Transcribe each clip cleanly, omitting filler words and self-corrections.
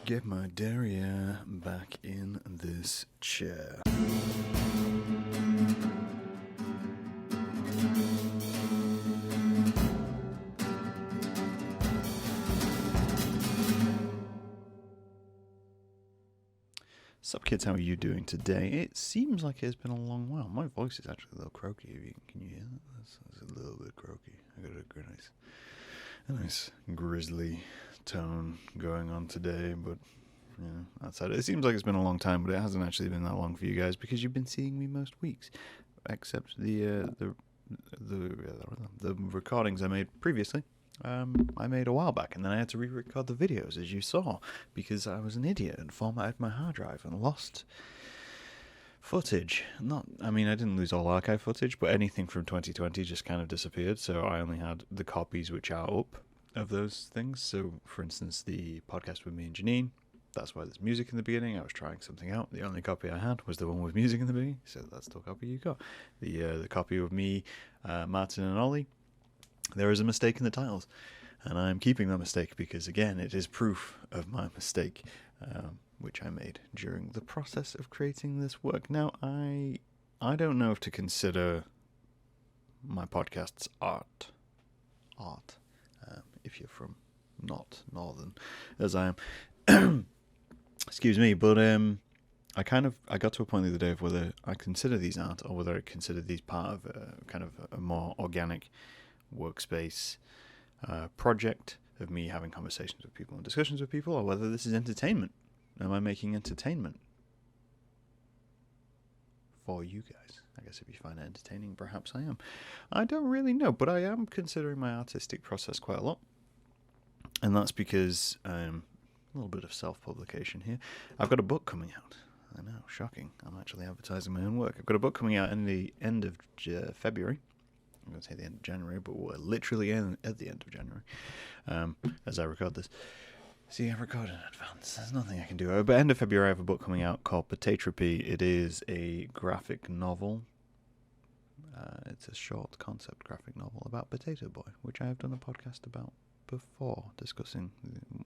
Get my derriere back in this chair. Sup kids, how are you doing today? It seems like it's been a long while. My voice is actually a little croaky. Can you hear that? That's a little bit croaky. I got a nice grizzly tone going on today, but outside it seems like it's been a long time, but it hasn't actually been that long for you guys because you've been seeing me most weeks, except the recordings I made previously. I made a while back, and then I had to re-record the videos, as you saw, because I was an idiot and formatted my hard drive and lost footage. I didn't lose all archive footage, but anything from 2020 just kind of disappeared, so I only had the copies which are up of those things. So, for instance, the podcast with me and Janine, that's why there's music in the beginning. I was trying something out. The only copy I had was the one with music in the beginning, so that's the copy you got. The copy of me, Martin and Ollie, there is a mistake in the titles, and I'm keeping that mistake because, again, it is proof of my mistake, which I made during the process of creating this work. Now, I don't know if to consider my podcasts art, if you're from not northern, as I am. Excuse me, but I got to a point the other day of whether I consider these art or whether I consider these part of a more organic workspace project of me having conversations with people and discussions with people, or whether this is entertainment. Am I making entertainment for you guys? I guess if you find it entertaining, perhaps I am. I don't really know, but I am considering my artistic process quite a lot, and that's because a little bit of self-publication here. I've got a book coming out. I know, shocking. I'm actually advertising my own work. I've got a book coming out in the end of February. I'm going to say the end of January, but we're literally at the end of January as I record this. See, I record in advance. There's nothing I can do. But end of February, I have a book coming out called Potatropy. It is a graphic novel. It's a short concept graphic novel about Potato Boy, which I have done a podcast about before, discussing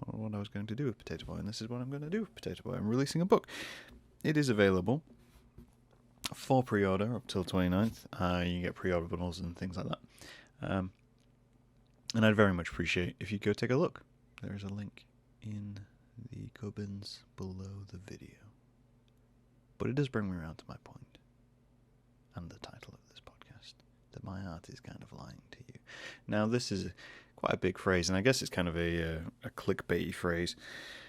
what I was going to do with Potato Boy, and this is what I'm going to do with Potato Boy. I'm releasing a book. It is available for pre-order up till 29th. You can get pre-order bundles and things like that. And I'd very much appreciate if you go take a look. There is a link in the gubbins below the video. But it does bring me around to my point and the title of this podcast, that my art is kind of lying to you. Now, this is quite a big phrase, and I guess it's kind of a clickbaity phrase,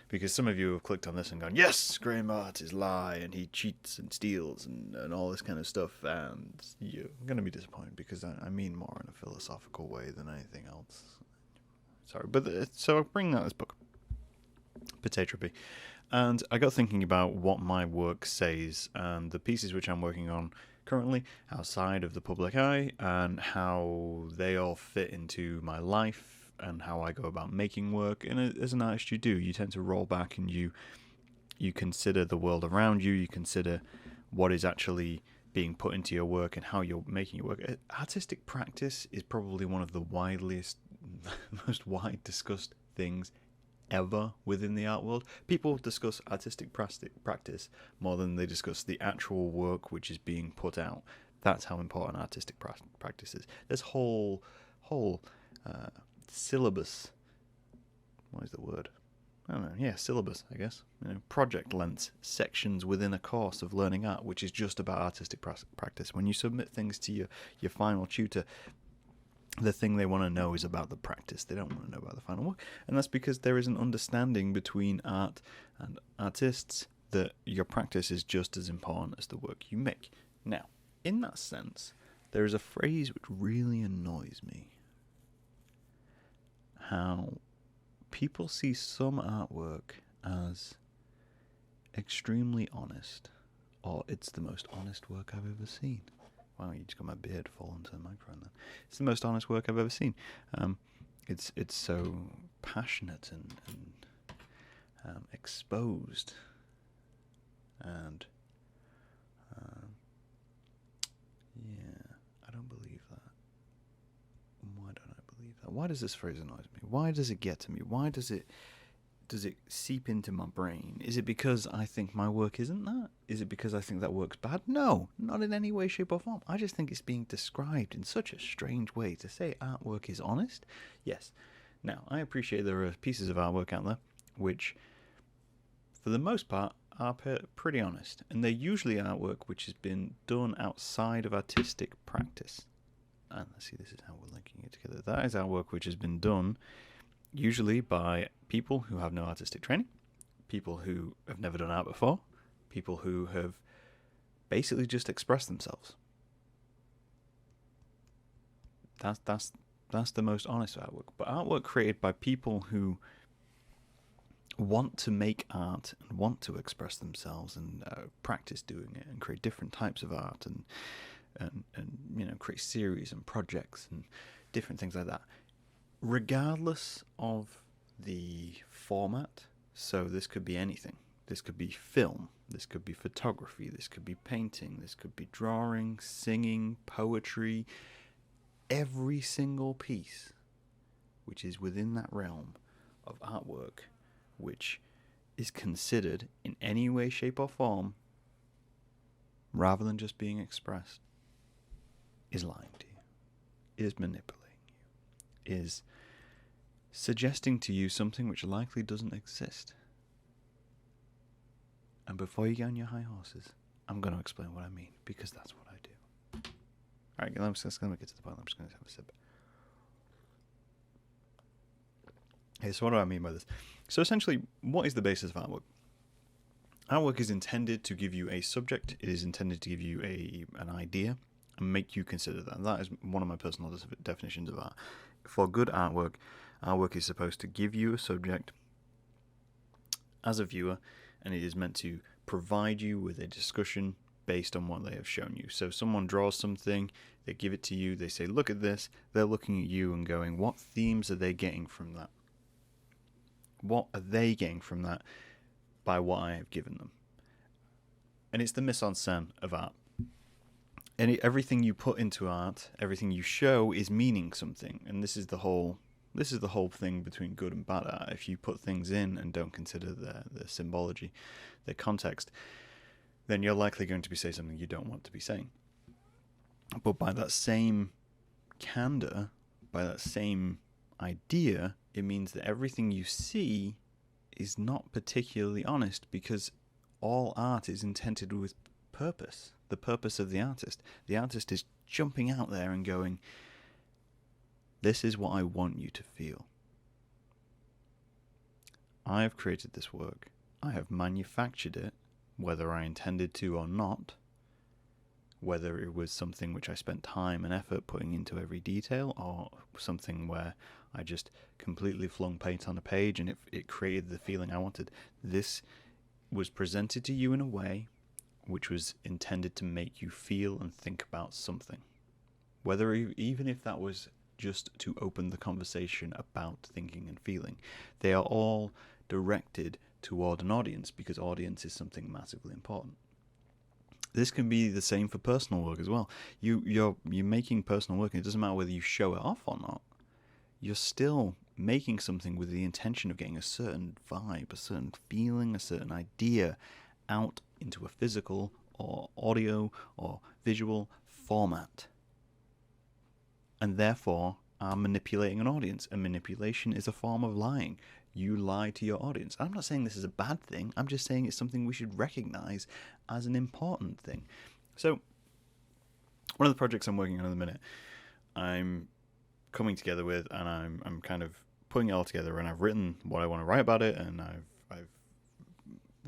because some of you have clicked on this and gone, yes, Graham Art is lie, and he cheats and steals and all this kind of stuff, and you're going to be disappointed, because I mean more in a philosophical way than anything else. Sorry, but so I'm bringing out this book, Potatropy, and I got thinking about what my work says, and the pieces which I'm working on currently outside of the public eye, and how they all fit into my life, and how I go about making work. And as an artist, you tend to roll back and you consider the world around you, you consider what is actually being put into your work and how you're making your work. Artistic practice is probably one of the most wide discussed things ever within the art world. People discuss artistic practice more than they discuss the actual work which is being put out. That's how important artistic practice is. There's whole syllabus. What is the word? I don't know. Yeah, syllabus, I guess. Project lengths, sections within a course of learning art, which is just about artistic practice. When you submit things to your final tutor, the thing they want to know is about the practice. They don't want to know about the final work. And that's because there is an understanding between art and artists that your practice is just as important as the work you make. Now, in that sense, there is a phrase which really annoys me. How people see some artwork as extremely honest, or it's the most honest work I've ever seen. Wow, you just got my beard fall into the microphone then. It's the most honest work I've ever seen. It's so passionate and exposed, and I don't believe that. Why don't I believe that? Why does this phrase annoy me? Why does it get to me? Why does it does it seep into my brain? Is it because I think my work isn't that? Is it because I think that work's bad? No, not in any way, shape, or form. I just think it's being described in such a strange way. To say artwork is honest? Yes. Now, I appreciate there are pieces of artwork out there which, for the most part, are pretty honest. And they're usually artwork which has been done outside of artistic practice. And let's see, this is how we're linking it together. That is artwork which has been done usually by people who have no artistic training, people who have never done art before, people who have basically just expressed themselves. That's the most honest artwork. But artwork created by people who want to make art and want to express themselves and practice doing it and create different types of art and create series and projects and different things like that, regardless of the format. So this could be anything. This could be film, this could be photography, this could be painting, this could be drawing, singing, poetry. Every single piece which is within that realm of artwork, which is considered in any way, shape, or form, rather than just being expressed, is lying to you, is manipulating you, is suggesting to you something which likely doesn't exist. And before you get on your high horses, I'm going to explain what I mean, because that's what I do. Alright, let's get to the point. I'm just going to have a sip. Okay, so what do I mean by this? So essentially, what is the basis of artwork? Artwork is intended to give you a subject. It is intended to give you an idea and make you consider that. And that is one of my personal definitions of art. For good artwork, artwork is supposed to give you a subject as a viewer, and it is meant to provide you with a discussion based on what they have shown you. So someone draws something, they give it to you, they say, look at this. They're looking at you and going, what themes are they getting from that? What are they getting from that by what I have given them? And it's the mise-en-scène of art. And everything you put into art, everything you show, is meaning something. And this is the whole thing between good and bad art. If you put things in and don't consider their symbology, their context, then you're likely going to be saying something you don't want to be saying. But by that same candor, by that same idea, it means that everything you see is not particularly honest, because all art is intended with purpose. The purpose of the artist. The artist is jumping out there and going, this is what I want you to feel. I have created this work. I have manufactured it, whether I intended to or not, whether it was something which I spent time and effort putting into every detail, or something where I just completely flung paint on a page and it created the feeling I wanted. This was presented to you in a way which was intended to make you feel and think about something. Whether even if that was just to open the conversation about thinking and feeling. They are all directed toward an audience, because audience is something massively important. This can be the same for personal work as well. You're making personal work, and it doesn't matter whether you show it off or not. You're still making something with the intention of getting a certain vibe, a certain feeling, a certain idea out into a physical or audio or visual format. And therefore are manipulating an audience. And manipulation is a form of lying. You lie to your audience. I'm not saying this is a bad thing. I'm just saying it's something we should recognize as an important thing. So, one of the projects I'm working on at the minute, I'm coming together with, and I'm kind of putting it all together, and I've written what I want to write about it, and I've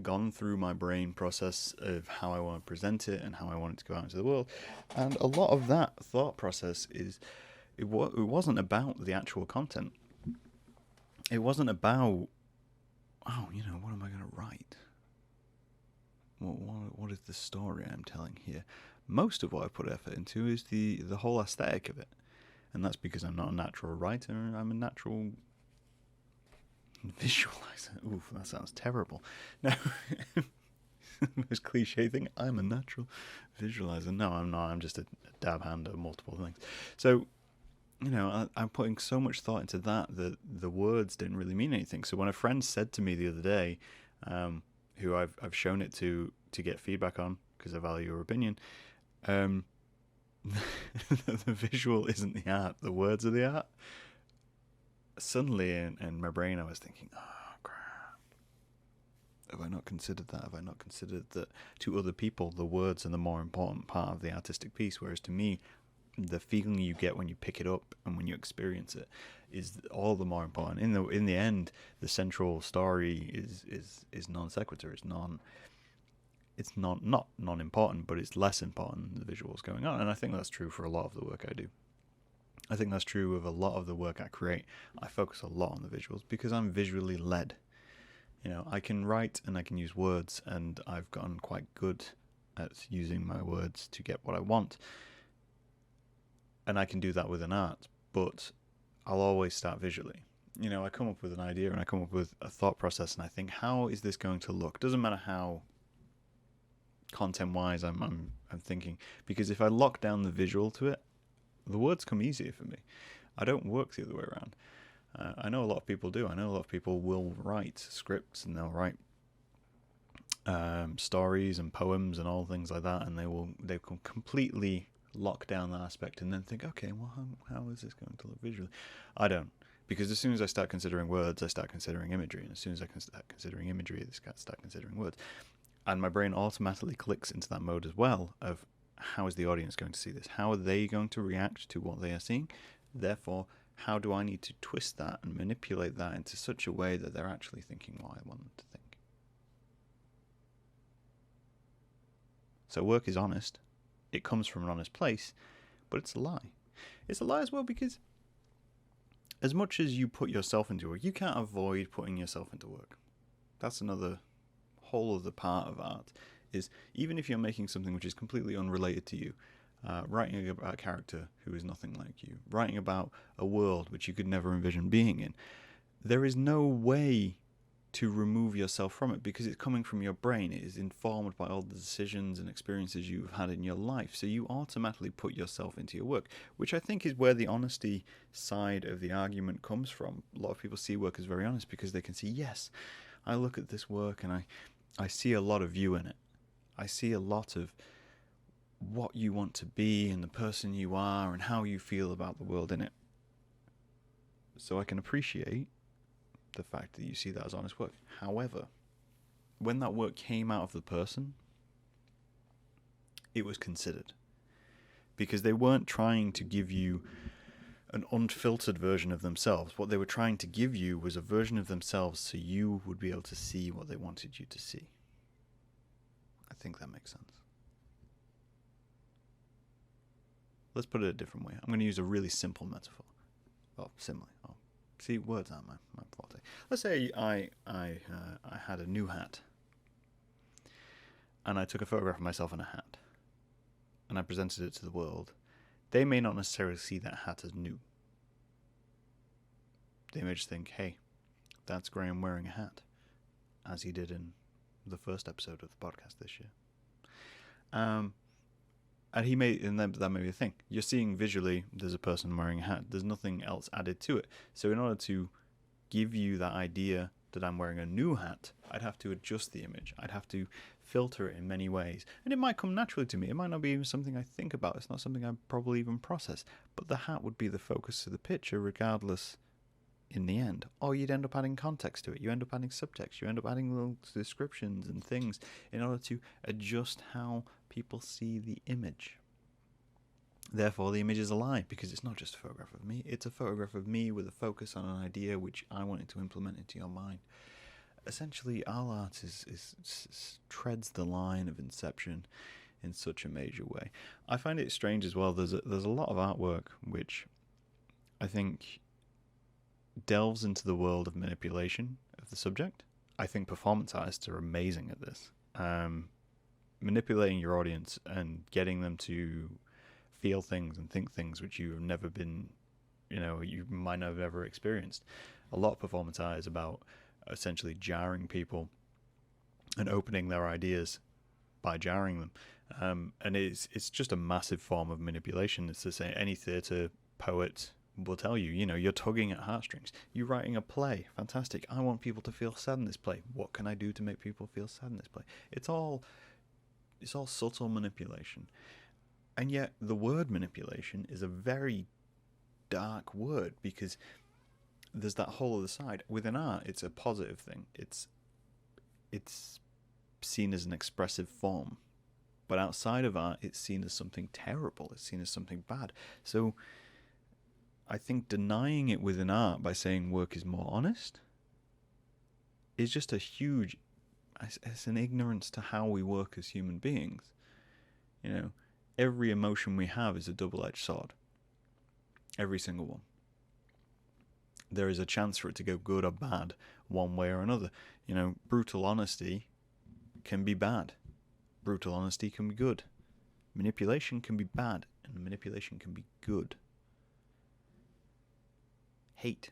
gone through my brain process of how I want to present it and how I want it to go out into the world. And a lot of that thought process is, it wasn't about the actual content. It wasn't about, what am I going to write? What is the story I'm telling here? Most of what I put effort into is the whole aesthetic of it. And that's because I'm not a natural writer, I'm a natural visualizer. Oof, that sounds terrible. No, most cliche thing, I'm a natural visualizer. No, I'm not. I'm just a dab hand at multiple things. So I'm putting so much thought into that the words didn't really mean anything. So when a friend said to me the other day, who I've shown it to get feedback on because I value your opinion, the visual isn't the art, the words are the art. Suddenly in my brain I was thinking, oh crap, have I not considered that? Have I not considered that to other people the words are the more important part of the artistic piece, whereas to me the feeling you get when you pick it up and when you experience it is all the more important. In the end, the central story is non sequitur. It's not non important, but it's less important than the visuals going on. And I think that's true for a lot of the work I do. I think that's true of a lot of the work I create. I focus a lot on the visuals because I'm visually led. I can write and I can use words, and I've gotten quite good at using my words to get what I want. And I can do that with an art, but I'll always start visually. I come up with an idea and I come up with a thought process, and I think, how is this going to look? Doesn't matter how content-wise I'm thinking, because if I lock down the visual to it, the words come easier for me. I don't work the other way around. I know a lot of people do. I know a lot of people will write scripts and they'll write stories and poems and all things like that, and they can completely lock down that aspect and then think, okay, well, how is this going to look visually? I don't, because as soon as I start considering words, I start considering imagery, and as soon as I can start considering imagery, I start considering words, and my brain automatically clicks into that mode as well of, how is the audience going to see this? How are they going to react to what they are seeing? Therefore, how do I need to twist that and manipulate that into such a way that they're actually thinking what I want them to think? So work is honest. It comes from an honest place, but it's a lie. It's a lie as well because as much as you put yourself into work, you can't avoid putting yourself into work. That's another whole other part of art, is even if you're making something which is completely unrelated to you, writing about a character who is nothing like you, writing about a world which you could never envision being in, there is no way to remove yourself from it because it's coming from your brain. It is informed by all the decisions and experiences you've had in your life. So you automatically put yourself into your work, which I think is where the honesty side of the argument comes from. A lot of people see work as very honest because they can see, yes, I look at this work and I see a lot of you in it. I see a lot of what you want to be and the person you are and how you feel about the world in it. So I can appreciate the fact that you see that as honest work. However, when that work came out of the person, it was considered. Because they weren't trying to give you an unfiltered version of themselves. What they were trying to give you was a version of themselves so you would be able to see what they wanted you to see. I think that makes sense. Let's put it a different way. I'm going to use a really simple metaphor. Well, simile. Oh, see, words aren't my forte. Let's say I had a new hat, and I took a photograph of myself in a hat, and I presented it to the world. They may not necessarily see that hat as new. They may just think, hey, that's Graham wearing a hat, as he did in the first episode of the podcast this year. And that may be the thing. You're seeing visually there's a person wearing a hat. There's nothing else added to it. So in order to give you that idea that I'm wearing a new hat, I'd have to adjust the image. I'd have to filter it in many ways. And it might come naturally to me. It might not be even something I think about. It's not something I probably even process. But the hat would be the focus of the picture regardless in the end. Or you'd end up adding context to it. You end up adding subtext. You end up adding little descriptions and things in order to adjust how people see the image. Therefore, the image is a lie because it's not just a photograph of me. It's a photograph of me with a focus on an idea which I wanted to implement into your mind. Essentially, all art treads the line of inception in such a major way. I find it strange as well. There's a lot of artwork which I think delves into the world of manipulation of the subject. I think performance artists are amazing at this. Manipulating your audience and getting them to feel things and think things which you have never been, you might not have ever experienced. A lot of performance art is about essentially jarring people and opening their ideas by jarring them. And it's just a massive form of manipulation. It's to say any theatre, poet, will tell you, you know, you're tugging at heartstrings. You're writing a play. Fantastic. I want people to feel sad in this play. What can I do to make people feel sad in this play? It's all subtle manipulation. And yet the word manipulation is a very dark word, because there's that whole other side. Within art, it's a positive thing. It's seen as an expressive form. But outside of art, it's seen as something terrible. It's seen as something bad. So I think denying it within art by saying work is more honest is just a huge... It's an ignorance to how we work as human beings. You know, every emotion we have is a double-edged sword. Every single one. There is a chance for it to go good or bad one way or another. You know, brutal honesty can be bad. Brutal honesty can be good. Manipulation can be bad, and manipulation can be good. Hate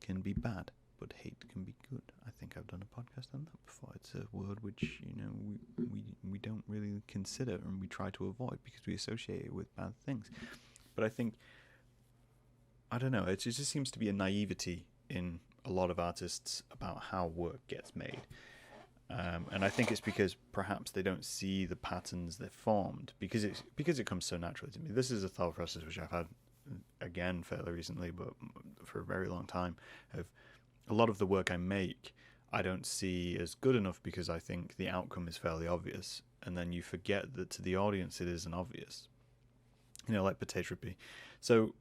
can be bad, but hate can be good. I think I've done a podcast on that before. It's a word which, you know, we don't really consider, and we try to avoid because we associate it with bad things. But I think, I don't know, it just seems to be a naivety in a lot of artists about how work gets made. And I think it's because perhaps they don't see the patterns they've formed, because it comes so naturally to me. This is a thought process which I've had, again, fairly recently, but for a very long time. Of a lot of the work I make, I don't see as good enough because I think the outcome is fairly obvious, and then you forget that to the audience it isn't obvious. You know, like Potatropy. So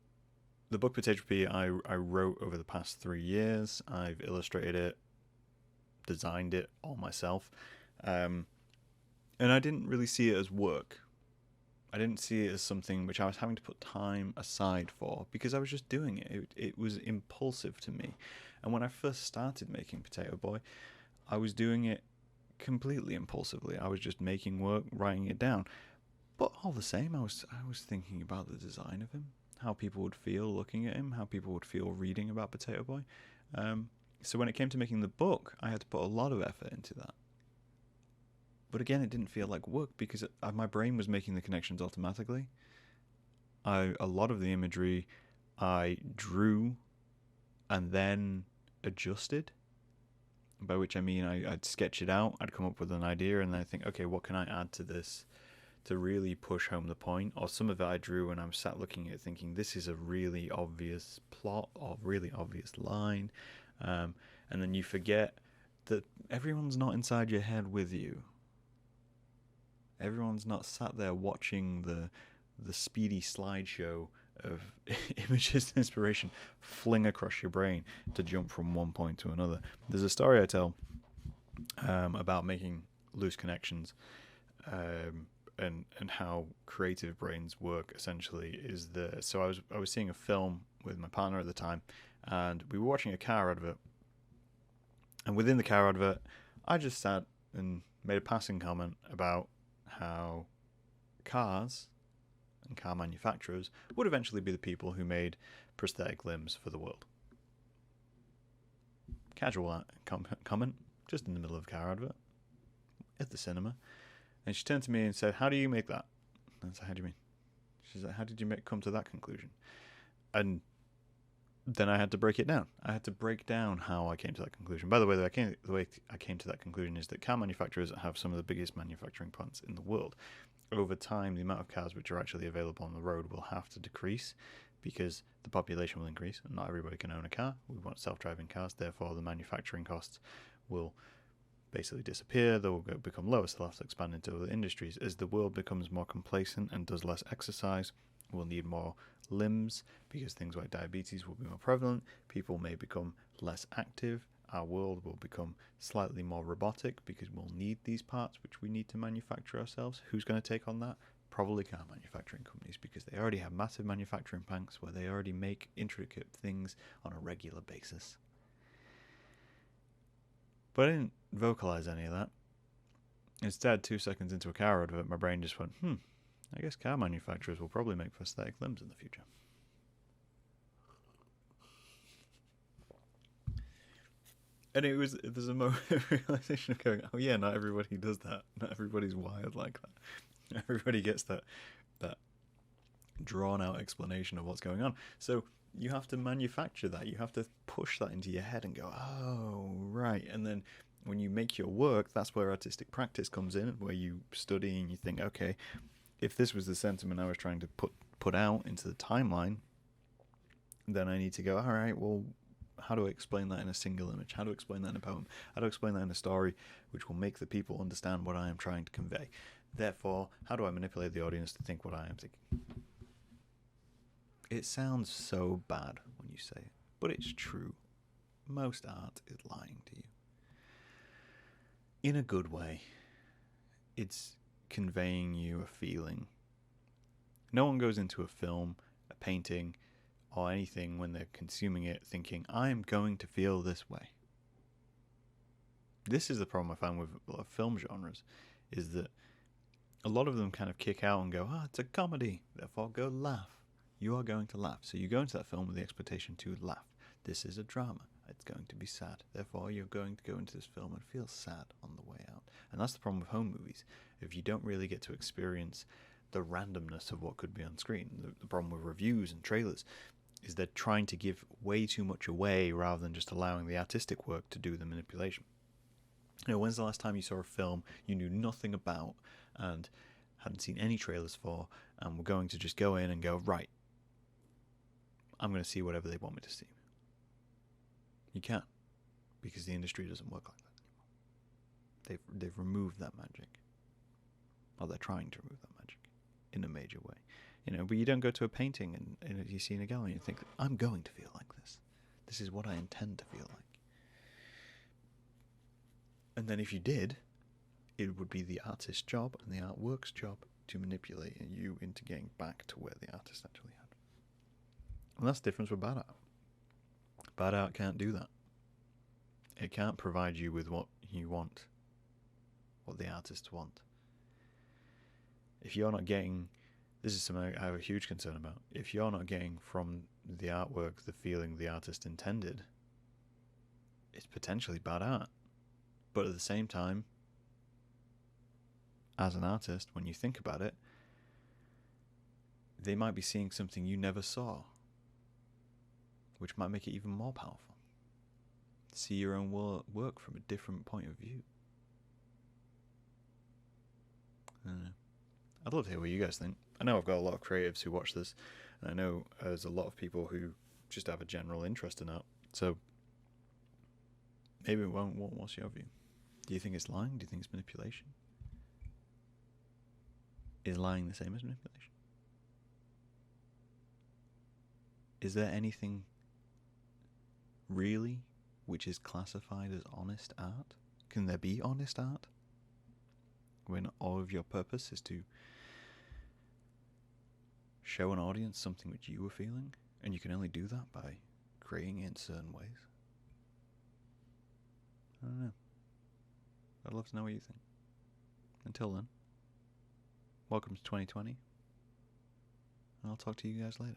the book Potatropy I wrote over the past 3 years. I've illustrated it, designed it all myself, and I didn't really see it as work. I didn't see it as something which I was having to put time aside for, because I was just doing it. It was impulsive to me. And when I first started making Potato Boy, I was doing it completely impulsively. I was just making work, writing it down. But all the same, I was thinking about the design of him, how people would feel looking at him, how people would feel reading about Potato Boy. So when it came to making the book, I had to put a lot of effort into that. But again, it didn't feel like work because my brain was making the connections automatically. A lot of the imagery I drew and then adjusted, by which I mean I'd sketch it out, I'd come up with an idea, and then I think, okay, what can I add to this to really push home the point? Or some of it I drew and I'm sat looking at it thinking, this is a really obvious plot or really obvious line. And then you forget that everyone's not inside your head with you. Everyone's not sat there watching the speedy slideshow of images and inspiration fling across your brain to jump from one point to another. There's a story I tell about making loose connections, and how creative brains work. Essentially, so I was seeing a film with my partner at the time, and we were watching a car advert. And within the car advert, I just sat and made a passing comment about how cars and car manufacturers would eventually be the people who made prosthetic limbs for the world. Casual comment, just in the middle of a car advert, at the cinema. And she turned to me and said, "How do you make that?" And I said, "How do you mean?" She's like, "How did you come to that conclusion?" And then I had to break it down. I had to break down how I came to that conclusion. By the way, the way I came to that conclusion is that car manufacturers have some of the biggest manufacturing plants in the world. Over time, the amount of cars which are actually available on the road will have to decrease because the population will increase and not everybody can own a car. We want self-driving cars, therefore the manufacturing costs will basically disappear. They will become lower, so they'll have to expand into other industries. As the world becomes more complacent and does less exercise, we'll need more limbs because things like diabetes will be more prevalent. People may become less active. Our world will become slightly more robotic because we'll need these parts which we need to manufacture ourselves. Who's going to take on that? Probably car manufacturing companies, because they already have massive manufacturing plants where they already make intricate things on a regular basis. But I didn't vocalize any of that. Instead, 2 seconds into a car advert, my brain just went, I guess car manufacturers will probably make prosthetic limbs in the future. And there's a moment of realization of going, oh yeah, not everybody does that. Not everybody's wired like that. Not everybody gets that drawn out explanation of what's going on. So you have to manufacture that. You have to push that into your head and go, oh, right. And then when you make your work, that's where artistic practice comes in, where you study and you think, okay, if this was the sentiment I was trying to put out into the timeline, then I need to go, all right, well, how do I explain that in a single image? How do I explain that in a poem? How do I explain that in a story which will make the people understand what I am trying to convey? Therefore, how do I manipulate the audience to think what I am thinking? It sounds so bad when you say it, but it's true. Most art is lying to you. In a good way. It's conveying you a feeling. No one goes into a film, a painting, or anything when they're consuming it thinking, I am going to feel this way. This is the problem I find with a lot of film genres, is that a lot of them kind of kick out and go, it's a comedy, therefore go laugh. You are going to laugh. So you go into that film with the expectation to laugh. This is a drama. It's going to be sad. Therefore, you're going to go into this film and feel sad on the way out. And that's the problem with home movies. If you don't really get to experience the randomness of what could be on screen, the problem with reviews and trailers is they're trying to give way too much away rather than just allowing the artistic work to do the manipulation. When's the last time you saw a film you knew nothing about and hadn't seen any trailers for, and were going to just go in and go, right, I'm going to see whatever they want me to see? You can't, because the industry doesn't work like that anymore. They've removed that magic. Or they're trying to remove that magic in a major way. But you don't go to a painting and you see in a gallery and think, I'm going to feel like this. This is what I intend to feel like. And then if you did, it would be the artist's job and the artwork's job to manipulate you into getting back to where the artist actually had. And that's the difference with bad art. Bad art can't do that. It can't provide you with what you want, what the artists want. If you're not getting, this is something I have a huge concern about, if you're not getting from the artwork the feeling the artist intended, it's potentially bad art. But at the same time, as an artist, when you think about it, they might be seeing something you never saw, which might make it even more powerful. See your own work from a different point of view. I don't know. I'd love to hear what you guys think. I know I've got a lot of creatives who watch this, and I know there's a lot of people who just have a general interest in art. So maybe what's your view? Do you think it's lying? Do you think it's manipulation? Is lying the same as manipulation? Is there anything really which is classified as honest art? Can there be honest art when all of your purpose is to show an audience something which you were feeling, and you can only do that by creating it in certain ways? I don't know. I'd love to know what you think. Until then, welcome to 2020, and I'll talk to you guys later.